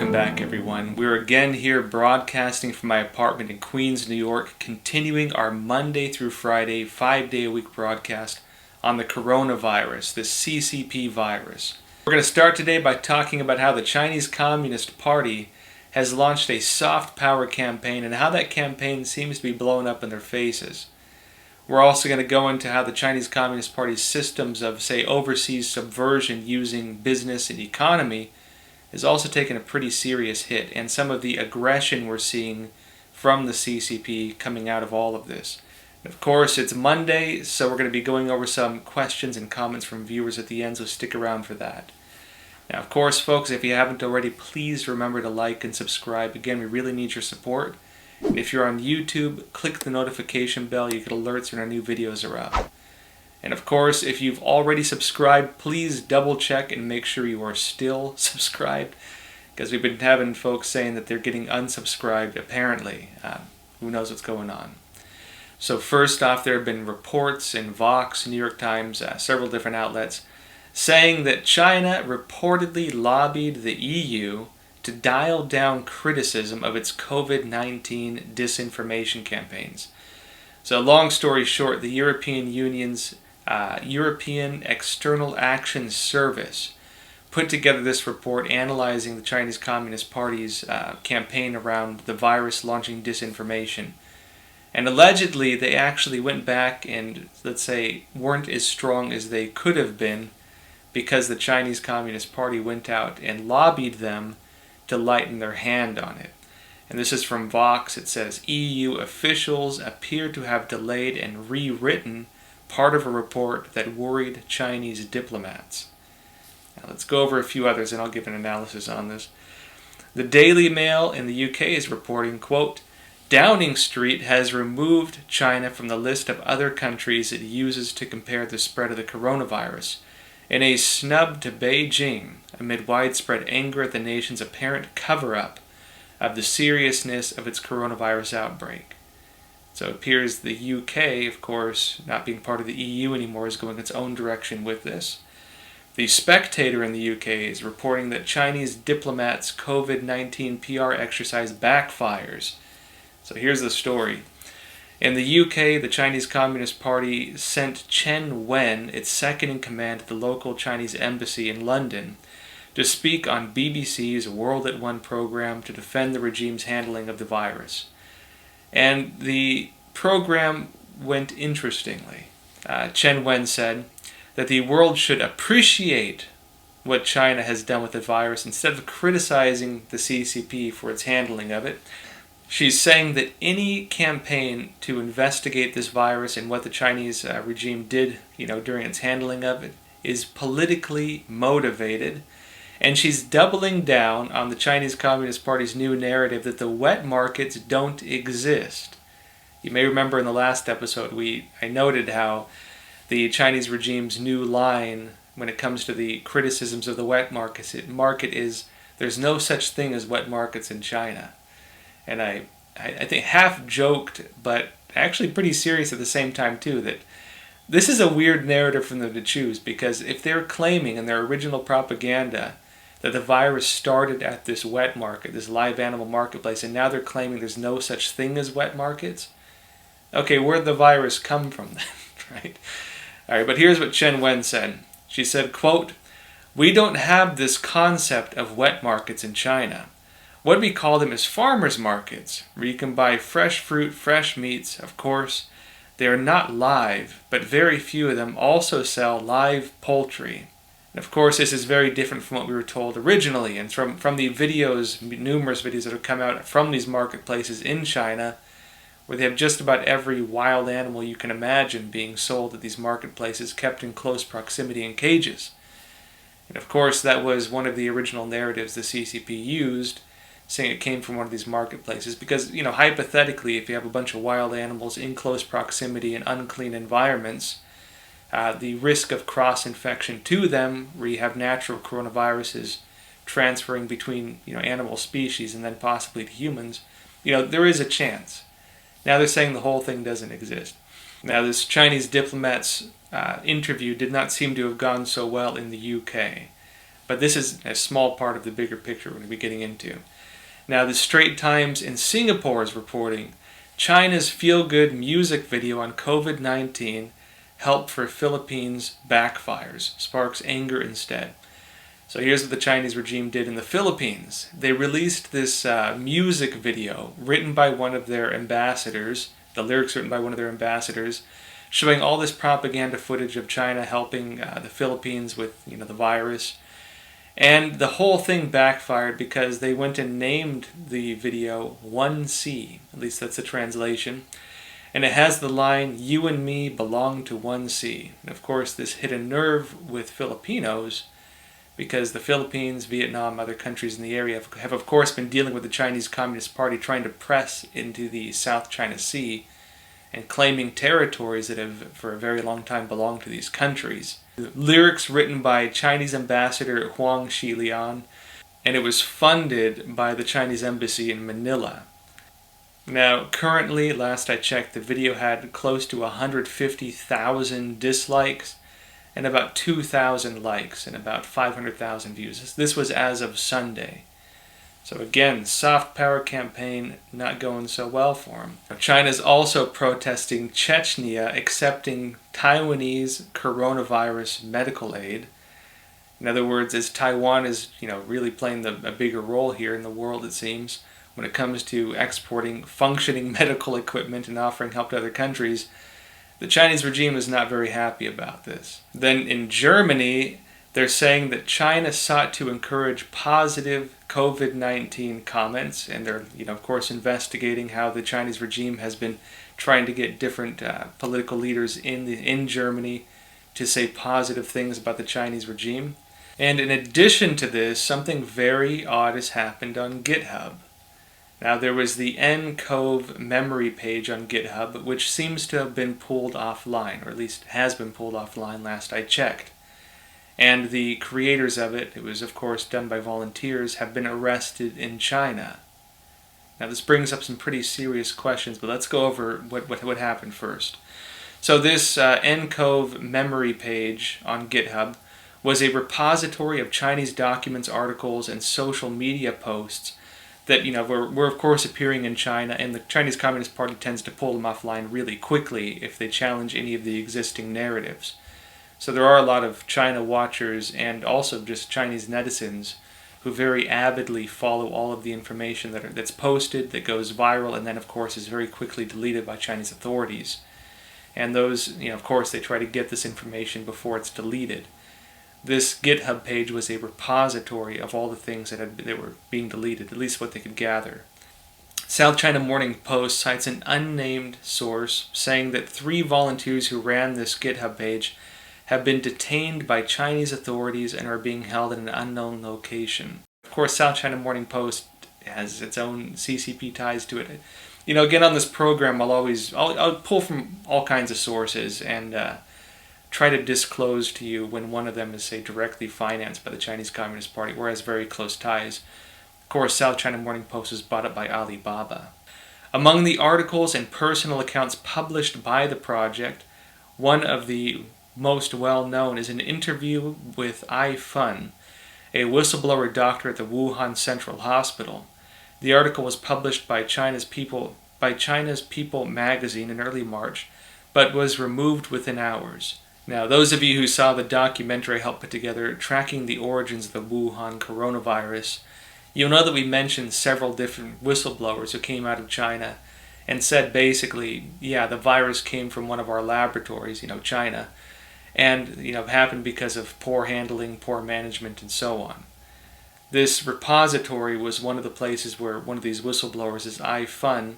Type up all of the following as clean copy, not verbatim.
welcome back everyone. We're again here broadcasting from my apartment in Queens, New York, continuing our Monday through Friday, 5-day-a-week broadcast on the coronavirus, the CCP virus. We're going to start today by talking about how the Chinese Communist Party has launched a soft power campaign and how that campaign seems to be blowing up in their faces. We're also going to go into how the Chinese Communist Party's systems of, say, overseas subversion using business and economy is also taking a pretty serious hit, and some of the aggression we're seeing from the CCP coming out of all of this. And of course, it's Monday, so we're going to be going over some questions and comments from viewers at the end, so stick around for that. Now, of course, folks, if you haven't already, please remember to like and subscribe. Again, we really need your support. And if you're on YouTube, click the notification bell. You get alerts when our new videos are up. And of course, if you've already subscribed, please double check and make sure you are still subscribed, because we've been having folks saying that they're getting unsubscribed, apparently. Who knows what's going on. So first off, there have been reports in Vox, New York Times, several different outlets, saying that China reportedly lobbied the EU to dial down criticism of its COVID-19 disinformation campaigns. So long story short, the European Union's European External Action Service put together this report analyzing the Chinese Communist Party's campaign around the virus launching disinformation. And allegedly, they actually went back and, let's say, weren't as strong as they could have been because the Chinese Communist Party went out and lobbied them to lighten their hand on it. And this is from Vox. It says, EU officials appear to have delayed and rewritten part of a report that worried Chinese diplomats. Now let's go over a few others and I'll give an analysis on this. The Daily Mail in the UK is reporting, quote, Downing Street has removed China from the list of other countries it uses to compare the spread of the coronavirus, in a snub to Beijing amid widespread anger at the nation's apparent cover-up of the seriousness of its coronavirus outbreak. So it appears the UK, of course, not being part of the EU anymore, is going its own direction with this. The Spectator in the UK is reporting that Chinese diplomats' COVID-19 PR exercise backfires. So here's the story. In the UK, the Chinese Communist Party sent Chen Wen, its second-in-command at the local Chinese embassy in London, to speak on BBC's World at One program to defend the regime's handling of the virus. And the program went interestingly. Chen Wen said that the world should appreciate what China has done with the virus instead of criticizing the CCP for its handling of it. She's saying that any campaign to investigate this virus and what the Chinese regime did, during its handling of it is politically motivated. And she's doubling down on the Chinese Communist Party's new narrative that the wet markets don't exist. You may remember in the last episode I noted how the Chinese regime's new line when it comes to the criticisms of the wet market is there's no such thing as wet markets in China. And I think half joked, but actually pretty serious at the same time too, that this is a weird narrative for them to choose, because if they're claiming in their original propaganda that the virus started at this wet market, this live animal marketplace, and now they're claiming there's no such thing as wet markets. Okay, where'd the virus come from then, right? All right, but here's what Chen Wen said. She said, quote, We don't have this concept of wet markets in China. What we call them is farmers markets, where you can buy fresh fruit, fresh meats. Of course, they are not live, but very few of them also sell live poultry. And of course, this is very different from what we were told originally, and from the videos, numerous videos that have come out from these marketplaces in China, where they have just about every wild animal you can imagine being sold at these marketplaces, kept in close proximity in cages. And of course, that was one of the original narratives the CCP used, saying it came from one of these marketplaces, because, hypothetically, if you have a bunch of wild animals in close proximity in unclean environments, the risk of cross-infection to them, where you have natural coronaviruses transferring between animal species and then possibly to humans, there is a chance. Now they're saying the whole thing doesn't exist. Now this Chinese diplomat's interview did not seem to have gone so well in the UK, But this is a small part of the bigger picture we're going to be getting into. Now, the Straits Times in Singapore is reporting China's feel-good music video on COVID-19 help for Philippines backfires, sparks anger instead. So here's what the Chinese regime did in the Philippines. They released this music video written by one of their ambassadors, the lyrics written by one of their ambassadors, showing all this propaganda footage of China helping the Philippines with the virus. And the whole thing backfired because they went and named the video 1C, at least that's the translation. And it has the line, "You and me belong to 1C." And of course this hit a nerve with Filipinos because the Philippines, Vietnam, other countries in the area have of course been dealing with the Chinese Communist Party trying to press into the South China Sea and claiming territories that have for a very long time belonged to these countries. The lyrics written by Chinese ambassador Huang Xilian, and it was funded by the Chinese embassy in Manila. Now, currently, last I checked, the video had close to 150,000 dislikes and about 2,000 likes and about 500,000 views. This was as of Sunday. So again, soft power campaign not going so well for him. China's also protesting Chechnya accepting Taiwanese coronavirus medical aid. In other words, as Taiwan is really playing a bigger role here in the world, it seems, when it comes to exporting functioning medical equipment and offering help to other countries, the Chinese regime is not very happy about this. Then in Germany, they're saying that China sought to encourage positive COVID-19 comments, and they're, of course, investigating how the Chinese regime has been trying to get different political leaders in Germany to say positive things about the Chinese regime. And in addition to this, something very odd has happened on Github. Now, there was the nCoVMemory page on Github, which seems to have been pulled offline, or at least has been pulled offline last I checked. And the creators of it was of course done by volunteers, have been arrested in China. Now this brings up some pretty serious questions, but let's go over what happened first. So this nCoVMemory page on GitHub was a repository of Chinese documents, articles, and social media posts that were of course appearing in China, and the Chinese Communist Party tends to pull them offline really quickly if they challenge any of the existing narratives. So there are a lot of China watchers and also just Chinese netizens who very avidly follow all of the information that's posted, that goes viral, and then of course is very quickly deleted by Chinese authorities. And those, of course, they try to get this information before it's deleted. This GitHub page was a repository of all the things that were being deleted, at least what they could gather. South China Morning Post cites an unnamed source saying that 3 volunteers who ran this GitHub page have been detained by Chinese authorities and are being held in an unknown location. Of course, South China Morning Post has its own CCP ties to it. Again, on this program, I'll pull from all kinds of sources and try to disclose to you when one of them is, say, directly financed by the Chinese Communist Party or has very close ties. Of course, South China Morning Post is bought up by Alibaba. Among the articles and personal accounts published by the project, one of the most well-known is an interview with iFun, a whistleblower doctor at the Wuhan Central Hospital. The article was published by China's People magazine in early March, but was removed within hours. Now, those of you who saw the documentary I helped put together, tracking the origins of the Wuhan coronavirus, you'll know that we mentioned several different whistleblowers who came out of China and said basically, yeah, the virus came from one of our laboratories, China, and happened because of poor handling, poor management, and so on. This repository was one of the places where one of these whistleblowers, iFun,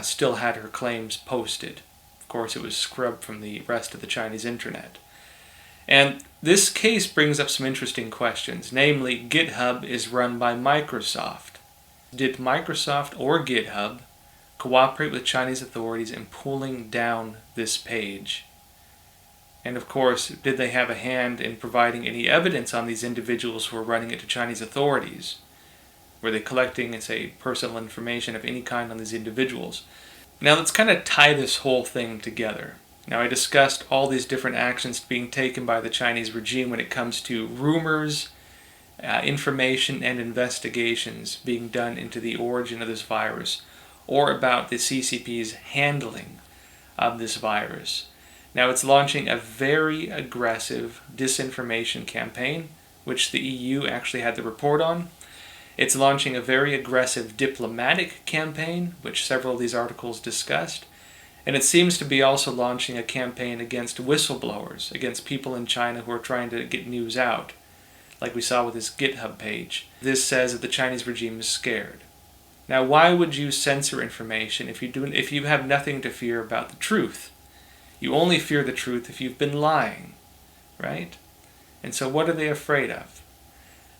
still had her claims posted. Of course, it was scrubbed from the rest of the Chinese internet. And this case brings up some interesting questions. Namely, GitHub is run by Microsoft. Did Microsoft or GitHub cooperate with Chinese authorities in pulling down this page? And of course, did they have a hand in providing any evidence on these individuals who were running it to Chinese authorities? Were they collecting, say, personal information of any kind on these individuals? Now let's kind of tie this whole thing together. Now I discussed all these different actions being taken by the Chinese regime when it comes to rumors information and investigations being done into the origin of this virus, or about the CCP's handling of this virus. Now it's launching a very aggressive disinformation campaign, which the EU actually had the report on. It's launching a very aggressive diplomatic campaign, which several of these articles discussed. And it seems to be also launching a campaign against whistleblowers, against people in China who are trying to get news out, like we saw with this Github page. This says that the Chinese regime is scared. Now, why would you censor information if you have nothing to fear about the truth? You only fear the truth if you've been lying, right? And so what are they afraid of?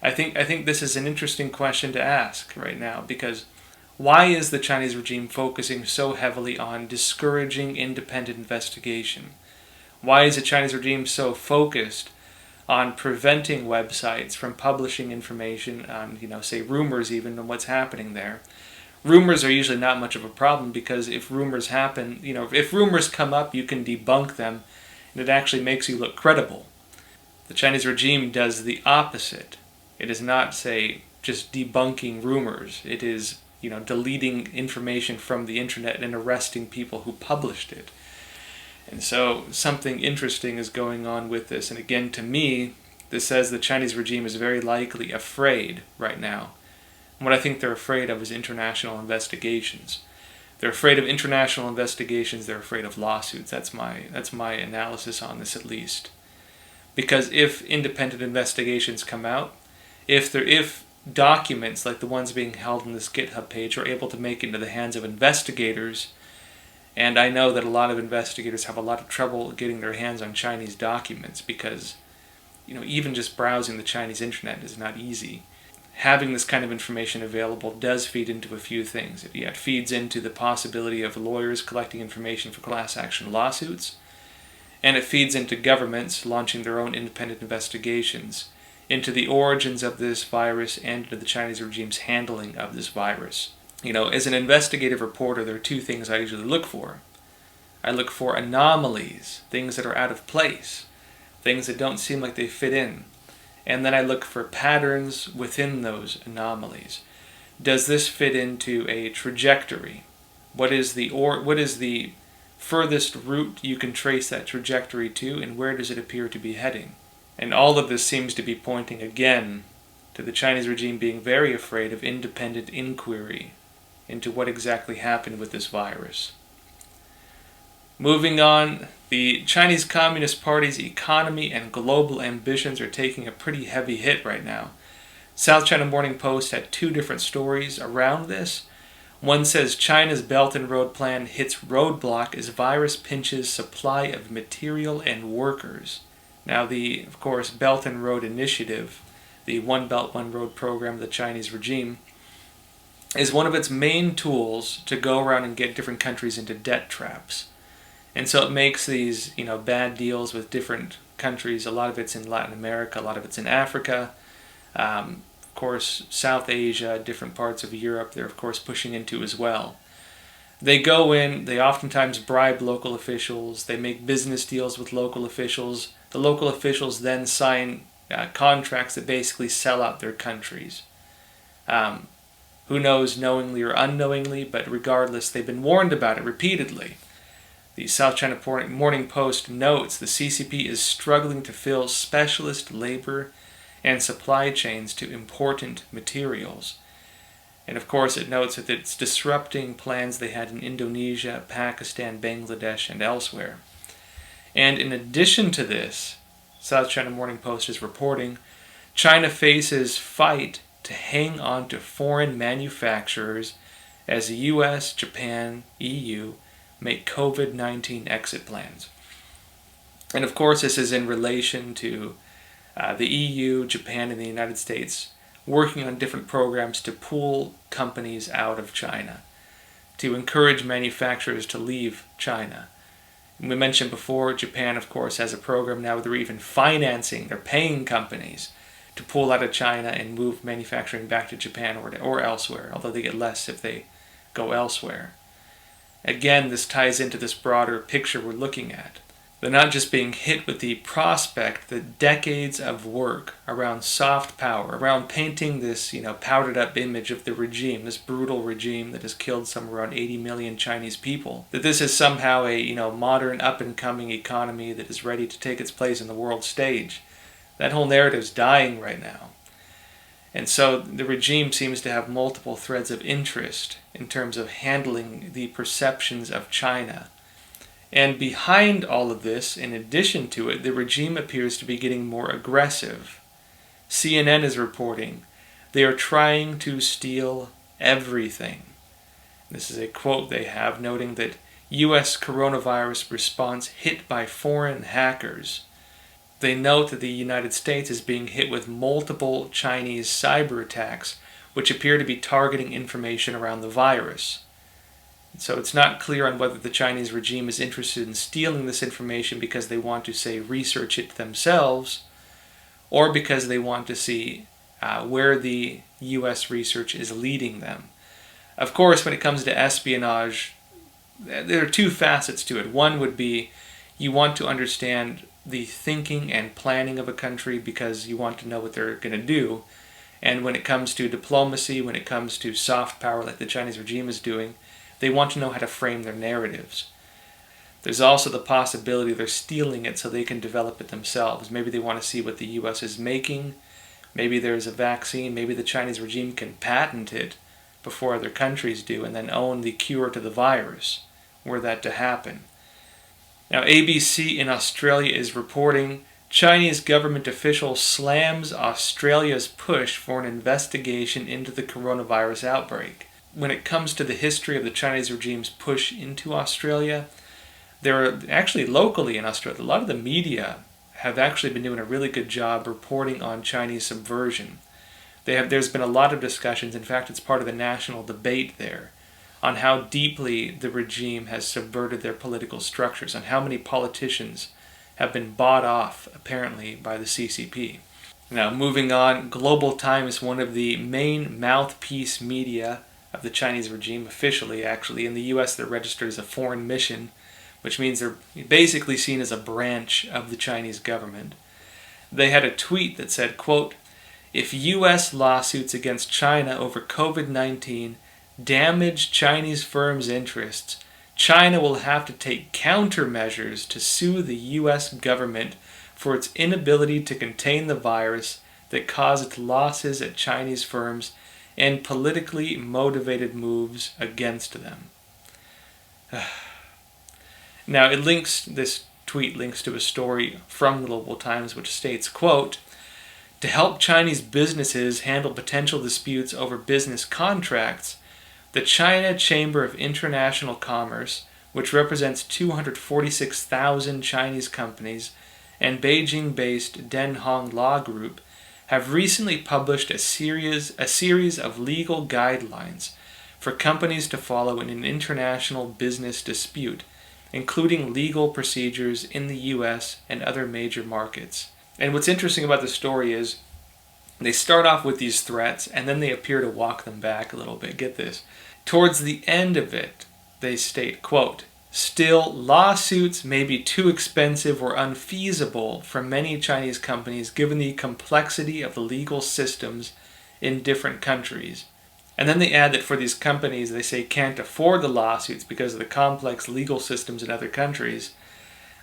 I think this is an interesting question to ask right now, because why is the Chinese regime focusing so heavily on discouraging independent investigation? Why is the Chinese regime so focused on preventing websites from publishing information on, say rumors even, on what's happening there? Rumors are usually not much of a problem, because if rumors happen, if rumors come up, you can debunk them, and it actually makes you look credible. The Chinese regime does the opposite. It is not, say, just debunking rumors. It is, deleting information from the internet and arresting people who published it. And so something interesting is going on with this. And again, to me, this says the Chinese regime is very likely afraid right now. And what I think they're afraid of is international investigations. They're afraid of international investigations. They're afraid of lawsuits. That's my analysis on this, at least. Because if independent investigations come out, if documents like the ones being held on this Github page are able to make it into the hands of investigators, and I know that a lot of investigators have a lot of trouble getting their hands on Chinese documents, because even just browsing the Chinese internet is not easy. Having this kind of information available does feed into a few things. It feeds into the possibility of lawyers collecting information for class action lawsuits, and it feeds into governments launching their own independent investigations into the origins of this virus and into the Chinese regime's handling of this virus. As an investigative reporter, there are two things I usually look for. I look for anomalies, things that are out of place, things that don't seem like they fit in. And then I look for patterns within those anomalies. Does this fit into a trajectory? What is the furthest route you can trace that trajectory to, and where does it appear to be heading? And all of this seems to be pointing again to the Chinese regime being very afraid of independent inquiry into what exactly happened with this virus. Moving on, the Chinese Communist Party's economy and global ambitions are taking a pretty heavy hit right now. South China Morning Post had two different stories around this. One says China's Belt and Road Plan hits roadblock as virus pinches supply of material and workers. Now, of course, Belt and Road Initiative, the One Belt, One Road program of the Chinese regime, is one of its main tools to go around and get different countries into debt traps. And so it makes these, bad deals with different countries. A lot of it's in Latin America, a lot of it's in Africa, of course, South Asia, different parts of Europe, they're of course pushing into as well. They go in, they oftentimes bribe local officials, they make business deals with local officials. The local officials then sign contracts that basically sell out their countries. Who knows, knowingly or unknowingly, but regardless, they've been warned about it repeatedly. The South China Morning Post notes the CCP is struggling to fill specialist labor and supply chains to important materials. And of course it notes that it's disrupting plans they had in Indonesia, Pakistan, Bangladesh, and elsewhere. And in addition to this, South China Morning Post is reporting, China faces fight to hang on to foreign manufacturers as the US, Japan, EU make COVID-19 exit plans. And of course this is in relation to the EU, Japan, and the United States working on different programs to pull companies out of China, to encourage manufacturers to leave China. And we mentioned before, Japan, of course, has a program now where they're even financing, they're paying companies to pull out of China and move manufacturing back to Japan or elsewhere, although they get less if they go elsewhere. Again, this ties into this broader picture we're looking at. They're not just being hit with the prospect that decades of work around soft power, around painting this, powdered up image of the regime, this brutal regime that has killed somewhere around 80 million Chinese people, that this is somehow a, modern up and coming economy that is ready to take its place in the world stage. That whole narrative is dying right now. And so the regime seems to have multiple threads of interest in terms of handling the perceptions of China. And behind all of this, in addition to it, the regime appears to be getting more aggressive. CNN is reporting they are trying to steal everything. This is a quote they have noting that U.S. coronavirus response hit by foreign hackers. They note that the United States is being hit with multiple Chinese cyber attacks, which appear to be targeting information around the virus. So it's not clear on whether the Chinese regime is interested in stealing this information because they want to, say, research it themselves, or because they want to see where the U.S. research is leading them. Of course, when it comes to espionage, there are two facets to it. One would be you want to understand the thinking and planning of a country because you want to know what they're going to do. And when it comes to diplomacy, when it comes to soft power like the Chinese regime is doing, they want to know how to frame their narratives. There's also the possibility they're stealing it so they can develop it themselves. Maybe they want to see what the U.S. is making. Maybe there's a vaccine. Maybe the Chinese regime can patent it before other countries do and then own the cure to the virus, were that to happen. Now, ABC in Australia is reporting Chinese government official slams Australia's push for an investigation into the coronavirus outbreak. When it comes to the history of the Chinese regime's push into Australia, there are actually locally in Australia, a lot of the media have actually been doing a really good job reporting on Chinese subversion. There's been a lot of discussions, in fact it's part of the national debate there, on how deeply the regime has subverted their political structures, on how many politicians have been bought off, apparently, by the CCP. Now, moving on, Global Times, one of the main mouthpiece media of the Chinese regime, officially actually. In the U.S. they're registered as a foreign mission, which means they're basically seen as a branch of the Chinese government. They had a tweet that said, quote, "If U.S. lawsuits against China over COVID-19 damage Chinese firms' interests, China will have to take countermeasures to sue the U.S. government for its inability to contain the virus that caused losses at Chinese firms and politically motivated moves against them." Now, this tweet links to a story from Global Times which states, quote, "To help Chinese businesses handle potential disputes over business contracts, the China Chamber of International Commerce, which represents 246,000 Chinese companies, and Beijing-based Denhong Law Group have recently published a series of legal guidelines for companies to follow in an international business dispute, including legal procedures in the U.S. and other major markets." And what's interesting about the story is they start off with these threats and then they appear to walk them back a little bit. Get this. Towards the end of it, they state, quote, "Still, lawsuits may be too expensive or unfeasible for many Chinese companies given the complexity of the legal systems in different countries." And then they add that for these companies, they say can't afford the lawsuits because of the complex legal systems in other countries.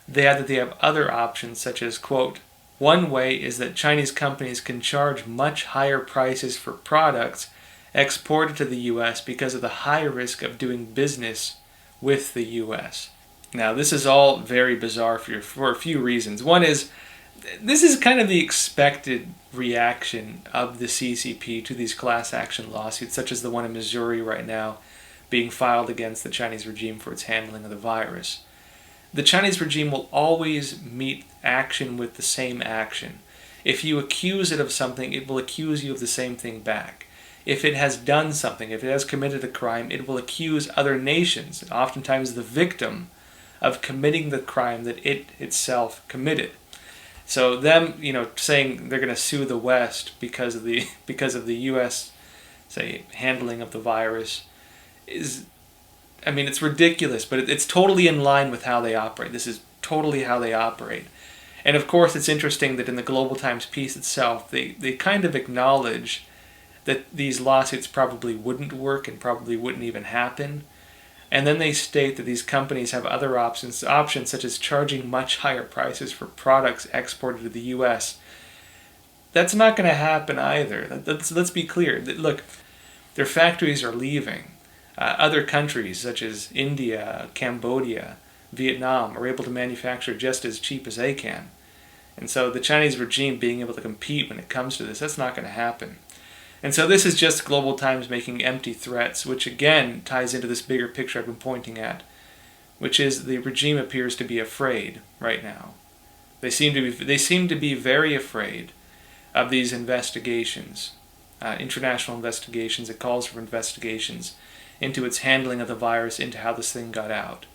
They add that they have other options such as, quote, "One way is that Chinese companies can charge much higher prices for products exported to the U.S. because of the high risk of doing business with the U.S. Now, this is all very bizarre for a few reasons. One is, this is kind of the expected reaction of the CCP to these class action lawsuits, such as the one in Missouri right now being filed against the Chinese regime for its handling of the virus. The Chinese regime will always meet action with the same action. If you accuse it of something, it will accuse you of the same thing back. If it has done something, if it has committed a crime, it will accuse other nations, oftentimes the victim, of committing the crime that it itself committed. So them, saying they're going to sue the West because of the U.S., say, handling of the virus is, it's ridiculous, but it's totally in line with how they operate. This is totally how they operate. And of course, it's interesting that in the Global Times piece itself, they kind of acknowledge that these lawsuits probably wouldn't work and probably wouldn't even happen. And then they state that these companies have other options such as charging much higher prices for products exported to the U.S. That's not going to happen either. Let's be clear. Look, their factories are leaving. Other countries such as India, Cambodia, Vietnam are able to manufacture just as cheap as they can. And so the Chinese regime being able to compete when it comes to this, that's not going to happen. And so this is just Global Times making empty threats, which again ties into this bigger picture I've been pointing at, which is the regime appears to be afraid right now. They seem to be very afraid of these investigations, international investigations. It calls for investigations into its handling of the virus, into how this thing got out.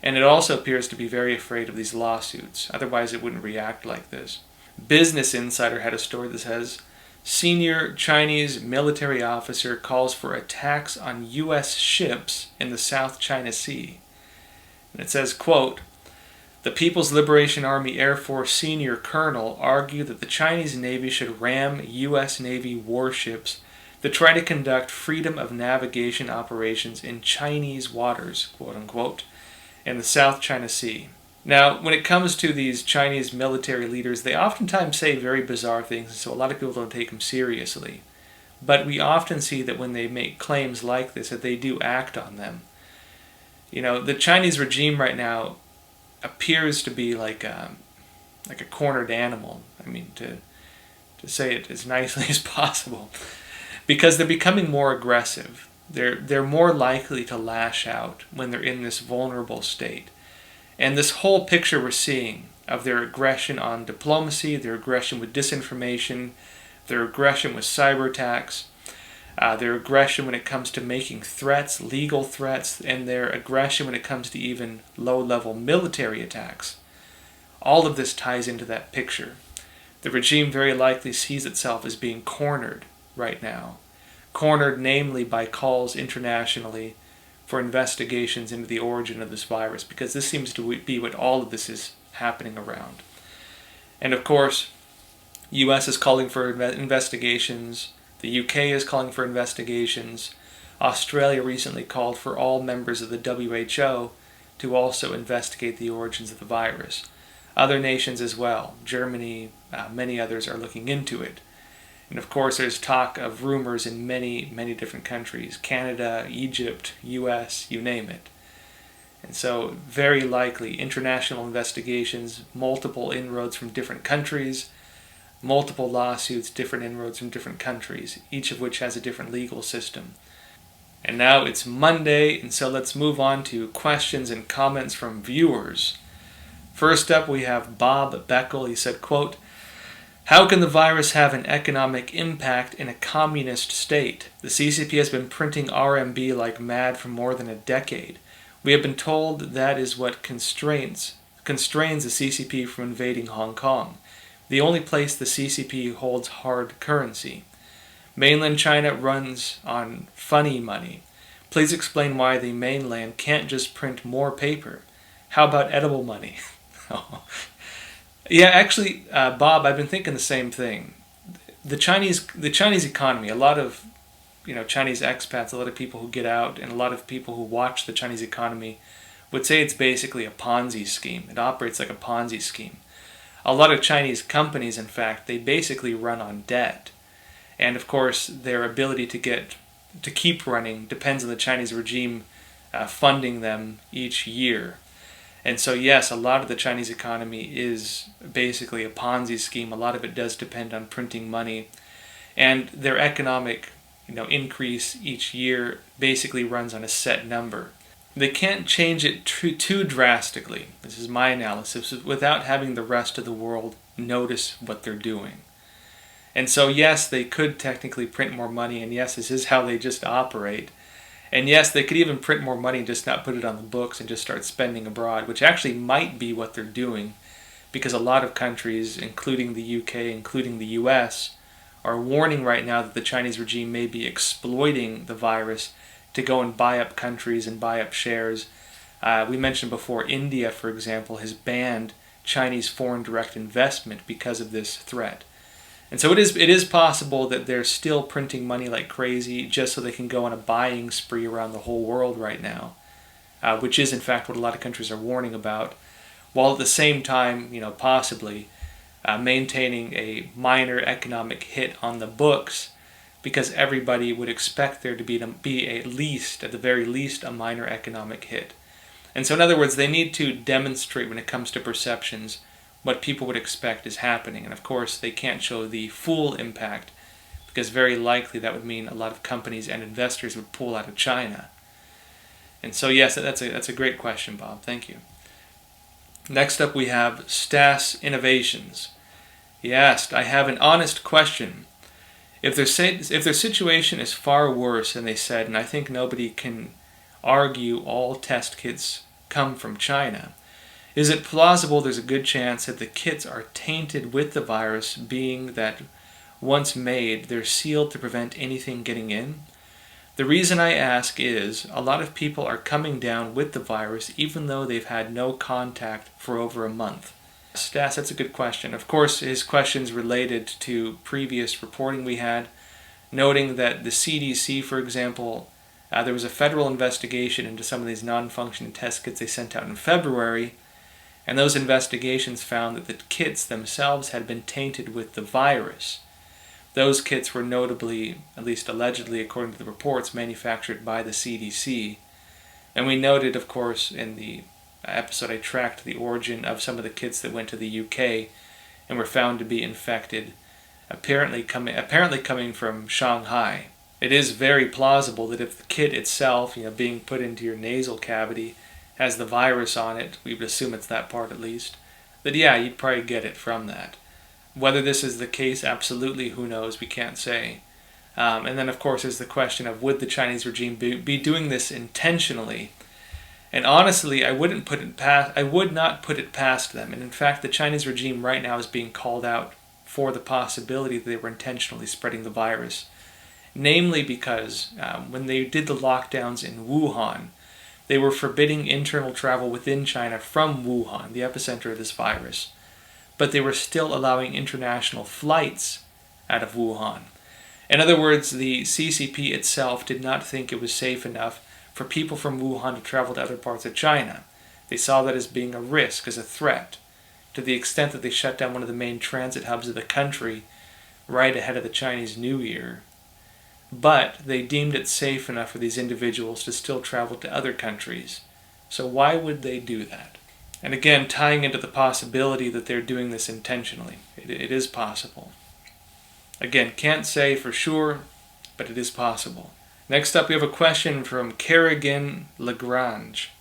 And it also appears to be very afraid of these lawsuits. Otherwise, it wouldn't react like this. Business Insider had a story that says, senior Chinese military officer calls for attacks on U.S. ships in the South China Sea. And it says, quote, the People's Liberation Army Air Force senior colonel argued that the Chinese Navy should ram U.S. Navy warships that try to conduct freedom of navigation operations in Chinese waters, quote unquote, in the South China Sea. Now, when it comes to these Chinese military leaders, they oftentimes say very bizarre things, so a lot of people don't take them seriously. But we often see that when they make claims like this, that they do act on them. You know, the Chinese regime right now appears to be like a cornered animal. I mean, to say it as nicely as possible, because they're becoming more aggressive. They're more likely to lash out when they're in this vulnerable state. And this whole picture we're seeing of their aggression on diplomacy, their aggression with disinformation, their aggression with cyber attacks, their aggression when it comes to making threats, legal threats, and their aggression when it comes to even low-level military attacks. All of this ties into that picture. The regime very likely sees itself as being cornered right now. Cornered namely by calls internationally for investigations into the origin of this virus, because this seems to be what all of this is happening around. And of course, U.S. is calling for investigations, the U.K. is calling for investigations, Australia recently called for all members of the WHO to also investigate the origins of the virus. Other nations as well, Germany, many others are looking into it. And of course, there's talk of rumors in many, many different countries. Canada, Egypt, U.S., you name it. And so, very likely, international investigations, multiple inroads from different countries, multiple lawsuits, different inroads from different countries, each of which has a different legal system. And now it's Monday, and so let's move on to questions and comments from viewers. First up, we have Bob Beckel. He said, quote, how can the virus have an economic impact in a communist state? The CCP has been printing RMB like mad for more than a decade. We have been told that is what constrains the CCP from invading Hong Kong, the only place the CCP holds hard currency. Mainland China runs on funny money. Please explain why the mainland can't just print more paper. How about edible money? Yeah, actually, Bob, I've been thinking the same thing. The Chinese economy, a lot of Chinese expats, a lot of people who get out, and a lot of people who watch the Chinese economy would say it's basically a Ponzi scheme. It operates like a Ponzi scheme. A lot of Chinese companies, in fact, they basically run on debt. And of course, their ability to keep running depends on the Chinese regime funding them each year. And so yes, a lot of the Chinese economy is basically a Ponzi scheme. A lot of it does depend on printing money. And their economic increase each year basically runs on a set number. They can't change it too drastically, this is my analysis, without having the rest of the world notice what they're doing. And so yes, they could technically print more money, and yes, this is how they just operate. And yes, they could even print more money and just not put it on the books and just start spending abroad, which actually might be what they're doing, because a lot of countries, including the UK, including the US, are warning right now that the Chinese regime may be exploiting the virus to go and buy up countries and buy up shares We mentioned before, India, for example, has banned Chinese foreign direct investment because of this threat. And so it is possible that they're still printing money like crazy just so they can go on a buying spree around the whole world right now, which is in fact what a lot of countries are warning about, while at the same time, possibly maintaining a minor economic hit on the books, because everybody would expect there to be at the very least, a minor economic hit. And so in other words, they need to demonstrate when it comes to perceptions what people would expect is happening. And of course, they can't show the full impact, because very likely that would mean a lot of companies and investors would pull out of China. And so yes, that's a great question, Bob. Thank you. Next up we have Stas Innovations. He asked, I have an honest question. If their situation is far worse than they said, and I think nobody can argue all test kits come from China, is it plausible there's a good chance that the kits are tainted with the virus, being that once made, they're sealed to prevent anything getting in? The reason I ask is, a lot of people are coming down with the virus even though they've had no contact for over a month. Stas, that's a good question. Of course, his question's related to previous reporting we had, noting that the CDC, for example, there was a federal investigation into some of these non-functioning test kits they sent out in February, and those investigations found that the kits themselves had been tainted with the virus. Those kits were notably, at least allegedly according to the reports, manufactured by the CDC. And we noted, of course, in the episode I tracked the origin of some of the kits that went to the UK and were found to be infected, apparently coming from Shanghai. It is very plausible that if the kit itself, being put into your nasal cavity, has the virus on it, we would assume it's that part at least, that you'd probably get it from that. Whether this is the case, absolutely, who knows, we can't say. And then of course there's the question of, would the Chinese regime be doing this intentionally? And honestly, I would not put it past them. And in fact, the Chinese regime right now is being called out for the possibility that they were intentionally spreading the virus. Namely because when they did the lockdowns in Wuhan, they were forbidding internal travel within China from Wuhan, the epicenter of this virus. But they were still allowing international flights out of Wuhan. In other words, the CCP itself did not think it was safe enough for people from Wuhan to travel to other parts of China. They saw that as being a risk, as a threat, to the extent that they shut down one of the main transit hubs of the country right ahead of the Chinese New Year. But they deemed it safe enough for these individuals to still travel to other countries. So why would they do that? And again, tying into the possibility that they're doing this intentionally. It is possible. Again, can't say for sure, but it is possible. Next up, we have a question from Kerrigan Lagrange.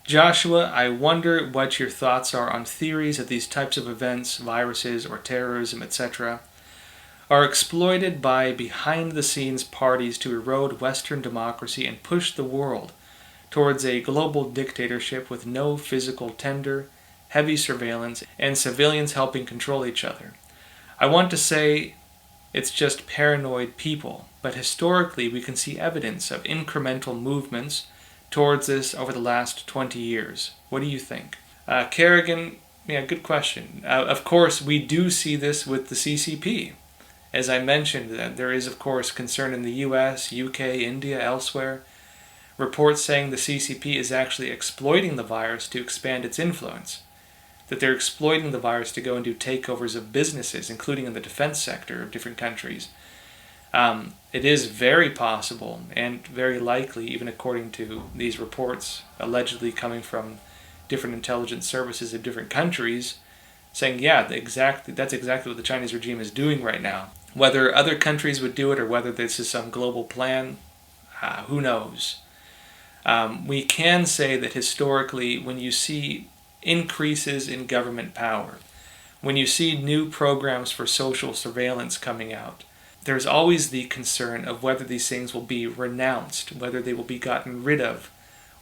Joshua, I wonder what your thoughts are on theories that these types of events, viruses or terrorism, etc., are exploited by behind-the-scenes parties to erode Western democracy and push the world towards a global dictatorship with no physical tender, heavy surveillance, and civilians helping control each other. I want to say it's just paranoid people, but historically we can see evidence of incremental movements towards this over the last 20 years. What do you think? Kerrigan, good question. Of course, we do see this with the CCP. As I mentioned, there is, of course, concern in the US, UK, India, elsewhere. Reports saying the CCP is actually exploiting the virus to expand its influence. That they're exploiting the virus to go and do takeovers of businesses, including in the defense sector of different countries. It is very possible, and very likely, even according to these reports, allegedly coming from different intelligence services of different countries, saying, that's exactly what the Chinese regime is doing right now. Whether other countries would do it or whether this is some global plan, who knows? We can say that historically, when you see increases in government power, when you see new programs for social surveillance coming out, there's always the concern of whether these things will be renounced, whether they will be gotten rid of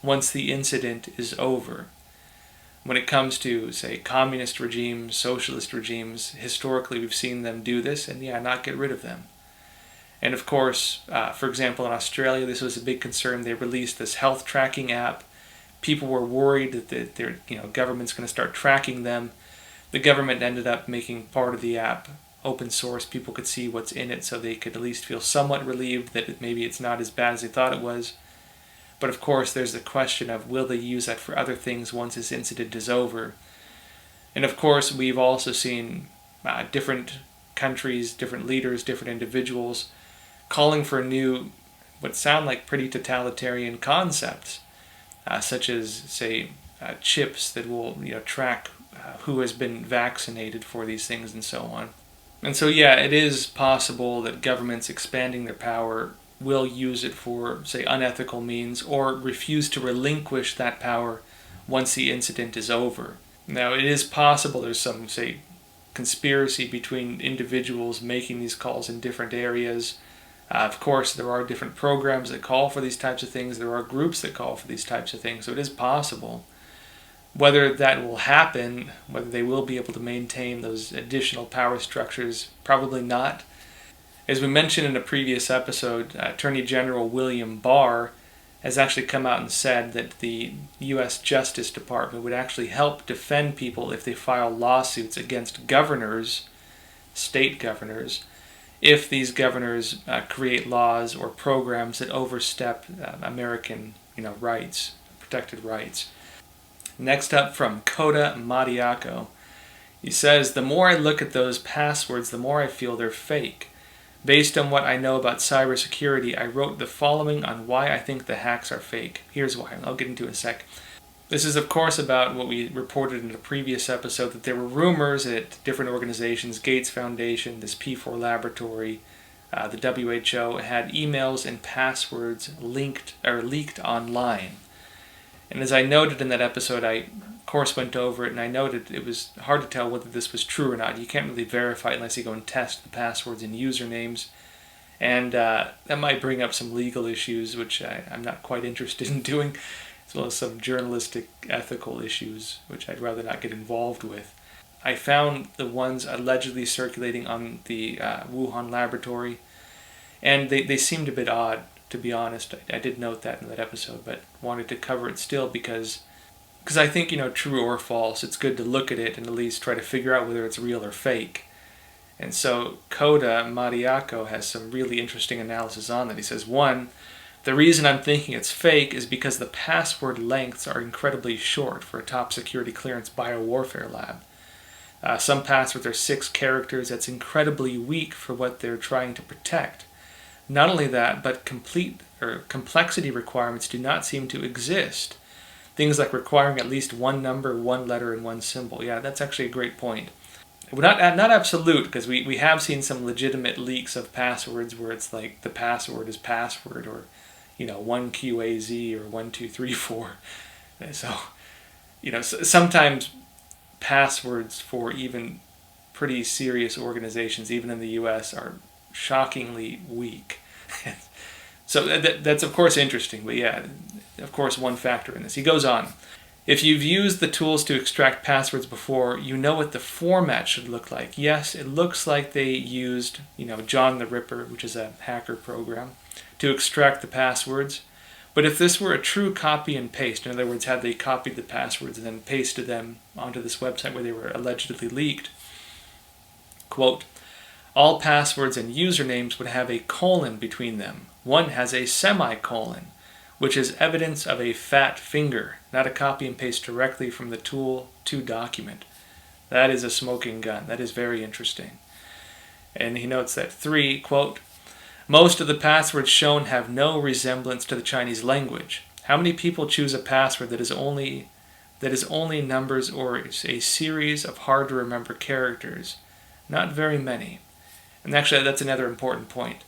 once the incident is over. When it comes to, say, communist regimes, socialist regimes, historically we've seen them do this and not get rid of them. And of course, for example, in Australia, this was a big concern. They released this health tracking app People were worried that their government's going to start tracking them. The government ended up making part of the app open source. People could see what's in it, so they could at least feel somewhat relieved that maybe it's not as bad as they thought it was. But of course, there's the question of, will they use that for other things once this incident is over? And of course, we've also seen different countries, different leaders, different individuals calling for new, what sound like pretty totalitarian concepts, such as, say, chips that will track who has been vaccinated for these things and so on. And so, yeah, it is possible that governments expanding their power will use it for, say, unethical means, or refuse to relinquish that power once the incident is over. Now, it is possible there's some, say, conspiracy between individuals making these calls in different areas. Of course, there are different programs that call for these types of things. There are groups that call for these types of things. So it is possible. Whether that will happen, whether they will be able to maintain those additional power structures, probably not. As we mentioned in a previous episode, Attorney General William Barr has actually come out and said that the U.S. Justice Department would actually help defend people if they file lawsuits against governors, state governors, if these governors create laws or programs that overstep American rights, protected rights. Next up, from Coda Madiaco, he says, "The more I look at those passwords, the more I feel they're fake. Based on what I know about cybersecurity, I wrote the following on why I think the hacks are fake. Here's why. I'll get into it in a sec." This is, of course, about what we reported in a previous episode, that there were rumors that different organizations, Gates Foundation, this P4 laboratory, the WHO, had emails and passwords leaked online. And as I noted in that episode, I, of course, went over it, and I noted it was hard to tell whether this was true or not. You can't really verify it unless you go and test the passwords and usernames. And that might bring up some legal issues, which I'm not quite interested in doing, as well as some journalistic ethical issues, which I'd rather not get involved with. I found the ones allegedly circulating on the Wuhan laboratory, and they seemed a bit odd, to be honest. I did note that in that episode, but wanted to cover it still because I think, true or false, it's good to look at it and at least try to figure out whether it's real or fake. And so Coda Madiaco has some really interesting analysis on that. He says, 1, the reason I'm thinking it's fake is because the password lengths are incredibly short for a top security clearance biowarfare lab. Some passwords are 6 characters. That's incredibly weak for what they're trying to protect. Not only that, but complexity requirements do not seem to exist. Things like requiring at least 1 number, 1 letter, and 1 symbol. Yeah, that's actually a great point. Not absolute, because we have seen some legitimate leaks of passwords where it's like the password is password, or 1QAZ or 1234. So, sometimes passwords for even pretty serious organizations, even in the U.S., are shockingly weak. So that's of course interesting, but yeah, of course one factor in this. He goes on, if you've used the tools to extract passwords before, you know what the format should look like. Yes, it looks like they used, John the Ripper, which is a hacker program, to extract the passwords. But if this were a true copy and paste, in other words, had they copied the passwords and then pasted them onto this website where they were allegedly leaked, quote, all passwords and usernames would have a colon between them. One has a semicolon, which is evidence of a fat finger, not a copy and paste directly from the tool to document. That is a smoking gun. That is very interesting. And he notes that 3, quote, most of the passwords shown have no resemblance to the Chinese language. How many people choose a password that is only numbers or a series of hard to remember characters? Not very many. And actually, that's another important point.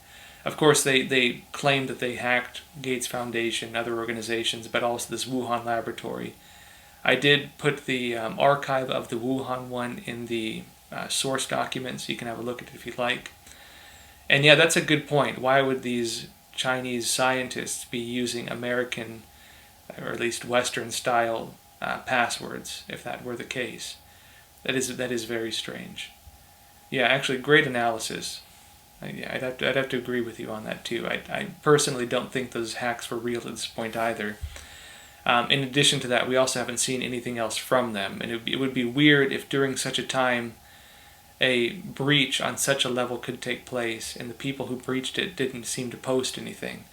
Of course, they claimed that they hacked Gates Foundation and other organizations, but also this Wuhan laboratory. I did put the archive of the Wuhan one in the source documents. You can have a look at it if you'd like. And yeah, that's a good point. Why would these Chinese scientists be using American, or at least Western-style passwords, if that were the case? That is very strange. Yeah, actually, great analysis. I'd have to agree with you on that too. I personally don't think those hacks were real at this point either. In addition to that, we also haven't seen anything else from them, and it would be weird if during such a time a breach on such a level could take place and the people who breached it didn't seem to post anything.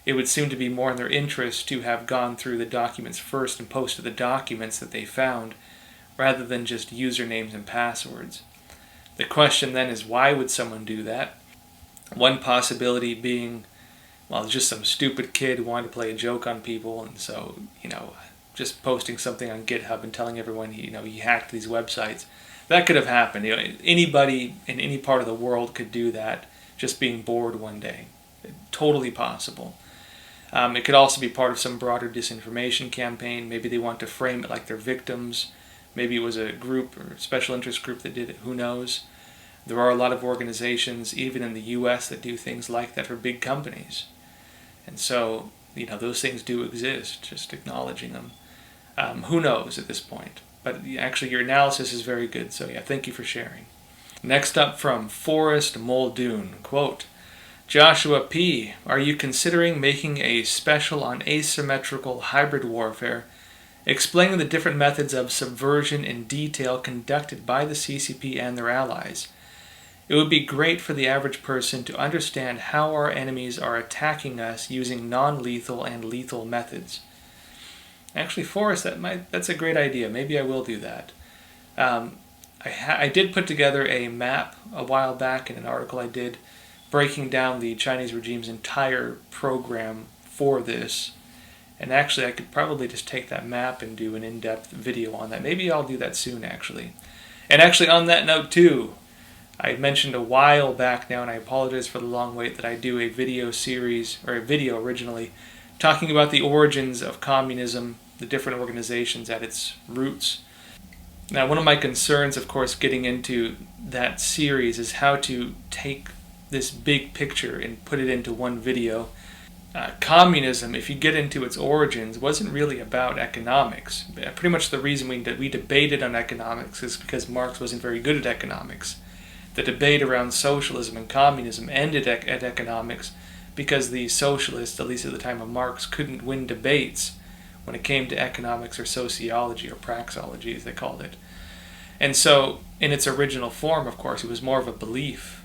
It would seem to be more in their interest to have gone through the documents first and posted the documents that they found, rather than just usernames and passwords. The question then is, why would someone do that? One possibility being, well, just some stupid kid who wanted to play a joke on people, and so, just posting something on Github and telling everyone he hacked these websites. That could have happened. Anybody in any part of the world could do that, just being bored one day. Totally possible. It could also be part of some broader disinformation campaign. Maybe they want to frame it like they're victims. Maybe it was a group or a special interest group that did it. Who knows? There are a lot of organizations, even in the U.S., that do things like that for big companies. And so, those things do exist, just acknowledging them. Who knows at this point? But actually, your analysis is very good, so thank you for sharing. Next up from Forrest Muldoon, quote, Joshua P., are you considering making a special on asymmetrical hybrid warfare, explaining the different methods of subversion in detail conducted by the CCP and their allies? It would be great for the average person to understand how our enemies are attacking us using non-lethal and lethal methods. Actually, Forrest, that's a great idea. Maybe I will do that. I did put together a map a while back in an article I did, breaking down the Chinese regime's entire program for this. And actually, I could probably just take that map and do an in-depth video on that. Maybe I'll do that soon, actually. And actually, on that note, too, I had mentioned a while back now, and I apologize for the long wait, that I do a video series, or a video originally, talking about the origins of communism, the different organizations at its roots. Now, one of my concerns, of course, getting into that series is how to take this big picture and put it into one video. Communism, if you get into its origins, wasn't really about economics. Pretty much the reason we debated on economics is because Marx wasn't very good at economics. The debate around socialism and communism ended at economics because the socialists, at least at the time of Marx, couldn't win debates when it came to economics or sociology or praxeology, as they called it. And so, in its original form, of course, it was more of a belief.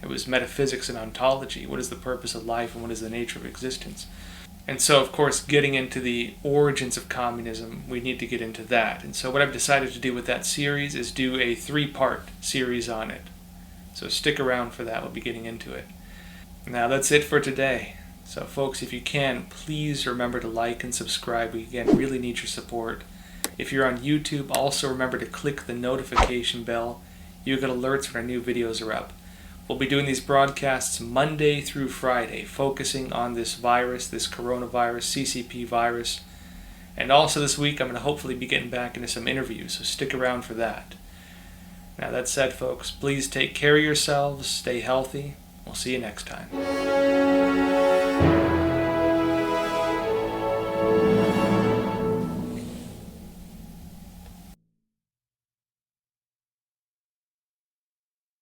It was metaphysics and ontology. What is the purpose of life and what is the nature of existence? And so, of course, getting into the origins of communism, we need to get into that. And so what I've decided to do with that series is do a 3-part series on it. So stick around for that. We'll be getting into it. Now, that's it for today. So, folks, if you can, please remember to like and subscribe. We, again, really need your support. If you're on YouTube, also remember to click the notification bell. You'll get alerts when our new videos are up. We'll be doing these broadcasts Monday through Friday, focusing on this virus, this coronavirus, CCP virus. And also this week, I'm going to hopefully be getting back into some interviews, so stick around for that. Now, that said, folks, please take care of yourselves, stay healthy. We'll see you next time.